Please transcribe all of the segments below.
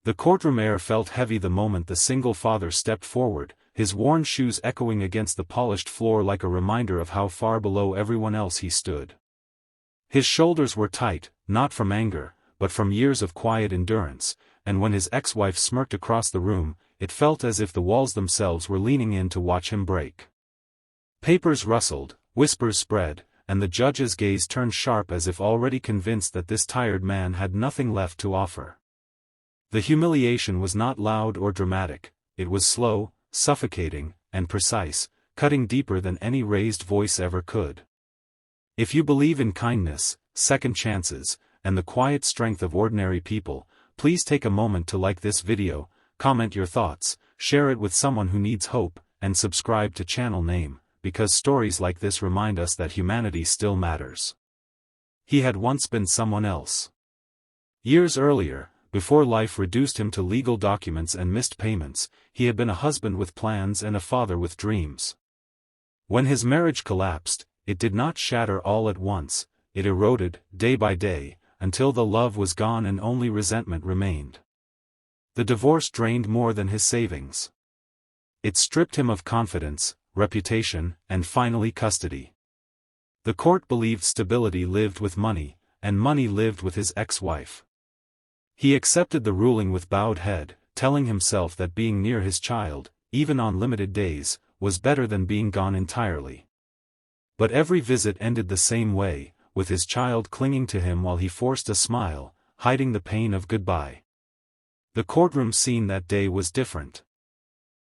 The courtroom air felt heavy the moment the single father stepped forward, his worn shoes echoing against the polished floor like a reminder of how far below everyone else he stood. His shoulders were tight, not from anger, but from years of quiet endurance, and when his ex-wife smirked across the room, it felt as if the walls themselves were leaning in to watch him break. Papers rustled, whispers spread, and the judge's gaze turned sharp as if already convinced that this tired man had nothing left to offer. The humiliation was not loud or dramatic, it was slow, suffocating, and precise, cutting deeper than any raised voice ever could. If you believe in kindness, second chances, and the quiet strength of ordinary people, please take a moment to like this video, comment your thoughts, share it with someone who needs hope, and subscribe to channel name, because stories like this remind us that humanity still matters. He had once been someone else. Years earlier, before life reduced him to legal documents and missed payments, he had been a husband with plans and a father with dreams. When his marriage collapsed, it did not shatter all at once, it eroded, day by day, until the love was gone and only resentment remained. The divorce drained more than his savings. It stripped him of confidence, reputation, and finally custody. The court believed stability lived with money, and money lived with his ex-wife. He accepted the ruling with bowed head, telling himself that being near his child, even on limited days, was better than being gone entirely. But every visit ended the same way, with his child clinging to him while he forced a smile, hiding the pain of goodbye. The courtroom scene that day was different.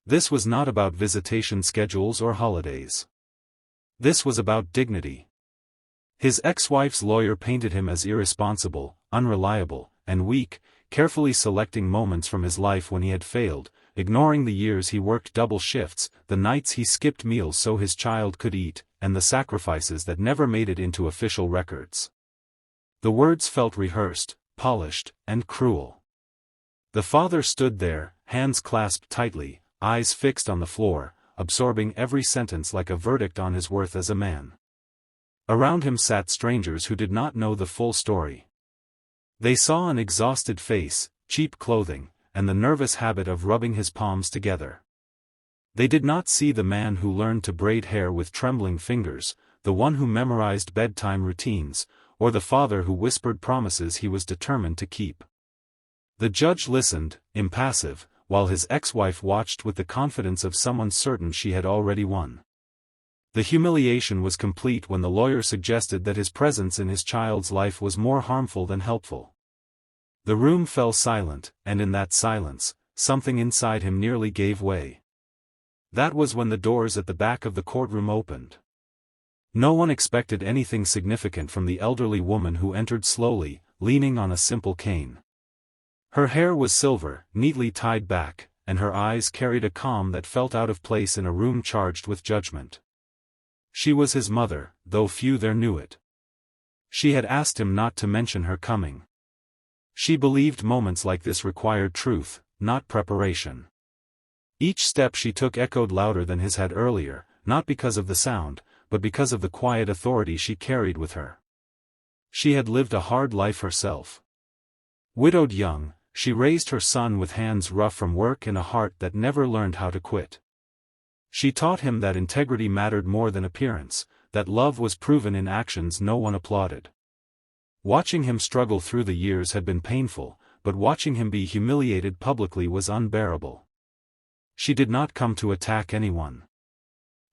This was not about visitation schedules or holidays. This was about dignity. His ex-wife's lawyer painted him as irresponsible, unreliable, and weak, carefully selecting moments from his life when he had failed, ignoring the years he worked double shifts, the nights he skipped meals so his child could eat, and the sacrifices that never made it into official records. The words felt rehearsed, polished, and cruel. The father stood there, hands clasped tightly, eyes fixed on the floor, absorbing every sentence like a verdict on his worth as a man. Around him sat strangers who did not know the full story. They saw an exhausted face, cheap clothing, and the nervous habit of rubbing his palms together. They did not see the man who learned to braid hair with trembling fingers, the one who memorized bedtime routines, or the father who whispered promises he was determined to keep. The judge listened, impassive, while his ex-wife watched with the confidence of someone certain she had already won. The humiliation was complete when the lawyer suggested that his presence in his child's life was more harmful than helpful. The room fell silent, and in that silence, something inside him nearly gave way. That was when the doors at the back of the courtroom opened. No one expected anything significant from the elderly woman who entered slowly, leaning on a simple cane. Her hair was silver, neatly tied back, and her eyes carried a calm that felt out of place in a room charged with judgment. She was his mother, though few there knew it. She had asked him not to mention her coming. She believed moments like this required truth, not preparation. Each step she took echoed louder than his had earlier, not because of the sound, but because of the quiet authority she carried with her. She had lived a hard life herself. Widowed young, she raised her son with hands rough from work and a heart that never learned how to quit. She taught him that integrity mattered more than appearance, that love was proven in actions no one applauded. Watching him struggle through the years had been painful, but watching him be humiliated publicly was unbearable. She did not come to attack anyone.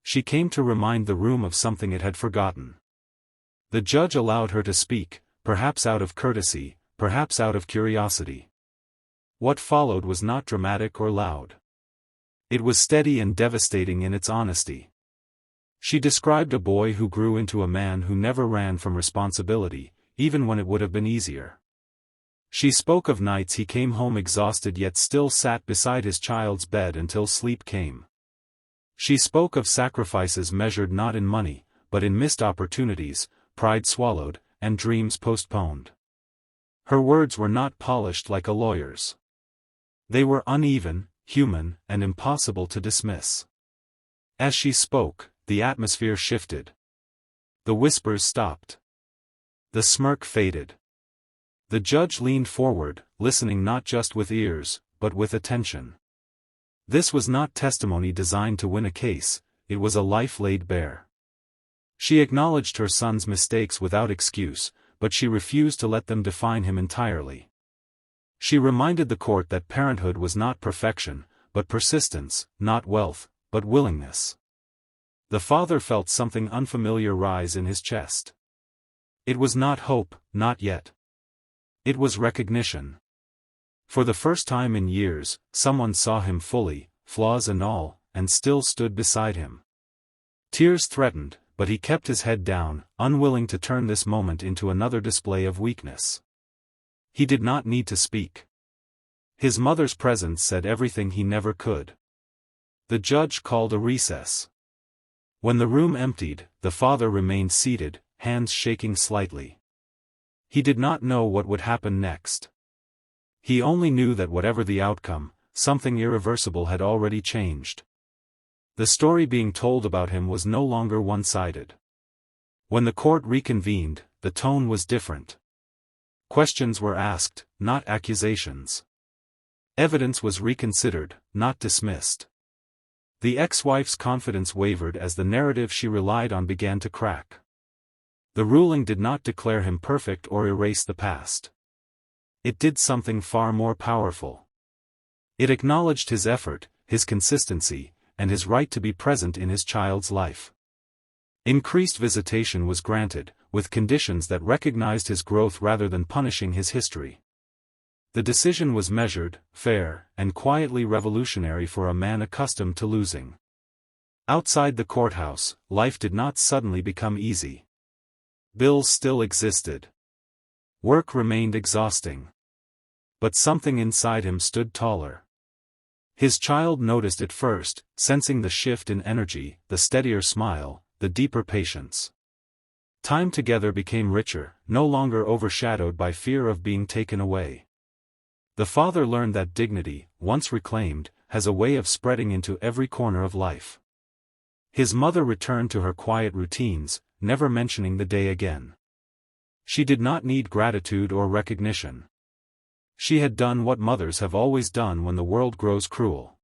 She came to remind the room of something it had forgotten. The judge allowed her to speak, perhaps out of courtesy, perhaps out of curiosity. What followed was not dramatic or loud. It was steady and devastating in its honesty. She described a boy who grew into a man who never ran from responsibility, even when it would have been easier. She spoke of nights he came home exhausted yet still sat beside his child's bed until sleep came. She spoke of sacrifices measured not in money, but in missed opportunities, pride swallowed, and dreams postponed. Her words were not polished like a lawyer's. They were uneven, human, and impossible to dismiss. As she spoke, the atmosphere shifted. The whispers stopped. The smirk faded. The judge leaned forward, listening not just with ears, but with attention. This was not testimony designed to win a case, it was a life laid bare. She acknowledged her son's mistakes without excuse, but she refused to let them define him entirely. She reminded the court that parenthood was not perfection, but persistence, not wealth, but willingness. The father felt something unfamiliar rise in his chest. It was not hope, not yet. It was recognition. For the first time in years, someone saw him fully, flaws and all, and still stood beside him. Tears threatened, but he kept his head down, unwilling to turn this moment into another display of weakness. He did not need to speak. His mother's presence said everything he never could. The judge called a recess. When the room emptied, the father remained seated, hands shaking slightly. He did not know what would happen next. He only knew that whatever the outcome, something irreversible had already changed. The story being told about him was no longer one-sided. When the court reconvened, the tone was different. Questions were asked, not accusations. Evidence was reconsidered, not dismissed. The ex-wife's confidence wavered as the narrative she relied on began to crack. The ruling did not declare him perfect or erase the past. It did something far more powerful. It acknowledged his effort, his consistency, and his right to be present in his child's life. Increased visitation was granted, with conditions that recognized his growth rather than punishing his history. The decision was measured, fair, and quietly revolutionary for a man accustomed to losing. Outside the courthouse, life did not suddenly become easy. Bills still existed. Work remained exhausting. But something inside him stood taller. His child noticed it first, sensing the shift in energy, the steadier smile, the deeper patience. Time together became richer, no longer overshadowed by fear of being taken away. The father learned that dignity, once reclaimed, has a way of spreading into every corner of life. His mother returned to her quiet routines, never mentioning the day again. She did not need gratitude or recognition. She had done what mothers have always done when the world grows cruel.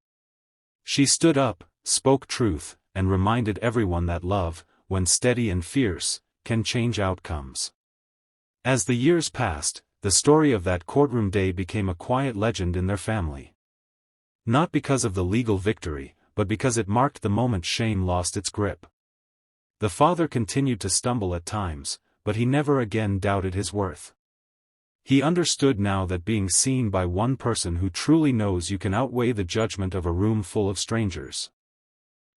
She stood up, spoke truth, and reminded everyone that love, when steady and fierce, can change outcomes. As the years passed, the story of that courtroom day became a quiet legend in their family. Not because of the legal victory, but because it marked the moment shame lost its grip. The father continued to stumble at times, but he never again doubted his worth. He understood now that being seen by one person who truly knows you can outweigh the judgment of a room full of strangers.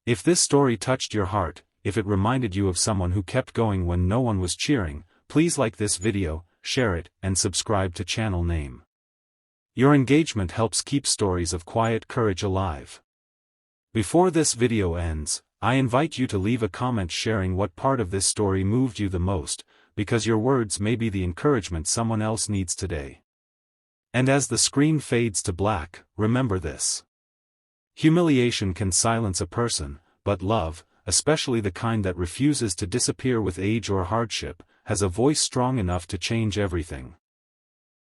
If this story touched your heart, if it reminded you of someone who kept going when no one was cheering, please like this video, share it, and subscribe to channel name. Your engagement helps keep stories of quiet courage alive. Before this video ends, I invite you to leave a comment sharing what part of this story moved you the most, because your words may be the encouragement someone else needs today. And as the screen fades to black, remember this. Humiliation can silence a person, but love, especially the kind that refuses to disappear with age or hardship, has a voice strong enough to change everything.